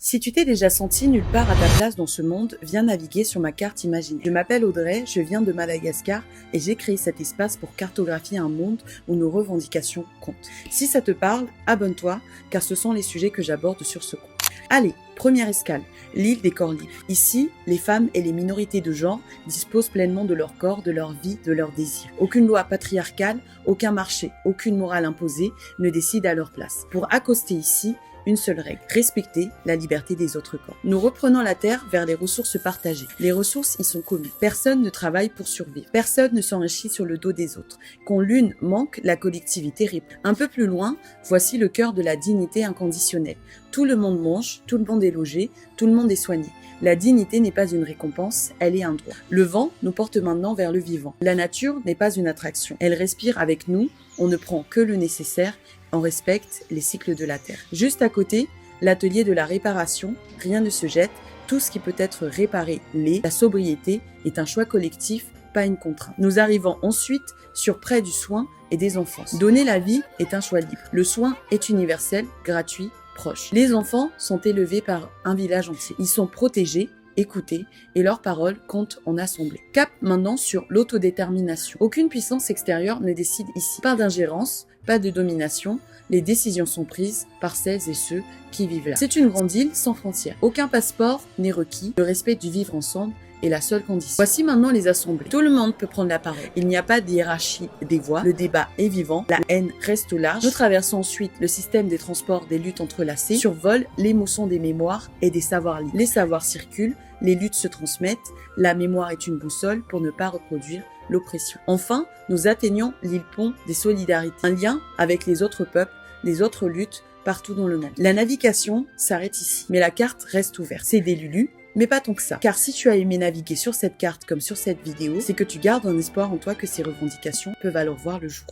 Si tu t'es déjà senti nulle part à ta place dans ce monde, viens naviguer sur ma carte imaginaire. Je m'appelle Audrey, je viens de Madagascar et j'ai créé cet espace pour cartographier un monde où nos revendications comptent. Si ça te parle, abonne-toi car ce sont les sujets que j'aborde sur ce compte. Allez, première escale, l'île des corps libres. Ici, les femmes et les minorités de genre disposent pleinement de leur corps, de leur vie, de leurs désirs. Aucune loi patriarcale, aucun marché, aucune morale imposée ne décide à leur place. Pour accoster ici, une seule règle, respecter la liberté des autres corps. Nous reprenons la Terre vers les ressources partagées. Les ressources y sont communes. Personne ne travaille pour survivre. Personne ne s'enrichit sur le dos des autres. Quand l'une manque, la collectivité répond. Un peu plus loin, voici le cœur de la dignité inconditionnelle. Tout le monde mange, tout le monde est logé, tout le monde est soigné. La dignité n'est pas une récompense, elle est un droit. Le vent nous porte maintenant vers le vivant. La nature n'est pas une attraction. Elle respire avec nous, on ne prend que le nécessaire, on respecte les cycles de la Terre. Juste à côté, l'atelier de la réparation, rien ne se jette, tout ce qui peut être réparé l'est. La sobriété est un choix collectif, pas une contrainte. Nous arrivons ensuite sur près du soin et des enfants. Donner la vie est un choix libre. Le soin est universel, gratuit, proche. Les enfants sont élevés par un village entier. Ils sont protégés, écoutés et leurs paroles comptent en assemblée. Cap maintenant sur l'autodétermination. Aucune puissance extérieure ne décide ici. Pas d'ingérence, pas de domination, les décisions sont prises par celles et ceux qui vivent là. C'est une grande île sans frontières. Aucun passeport n'est requis, le respect du vivre ensemble est la seule condition. Voici maintenant les assemblées. Tout le monde peut prendre la parole. Il n'y a pas de hiérarchie des voix, le débat est vivant, la haine reste large. Nous traversons ensuite le système des transports des luttes entrelacées, survole l'émotion des mémoires et des savoirs libres. Les savoirs circulent, les luttes se transmettent, la mémoire est une boussole pour ne pas reproduire l'oppression. Enfin, nous atteignons l'île-pont des solidarités, un lien avec les autres peuples, les autres luttes partout dans le monde. La navigation s'arrête ici, mais la carte reste ouverte. C'est des lulus, mais pas tant que ça. Car si tu as aimé naviguer sur cette carte comme sur cette vidéo, c'est que tu gardes un espoir en toi que ces revendications peuvent alors voir le jour.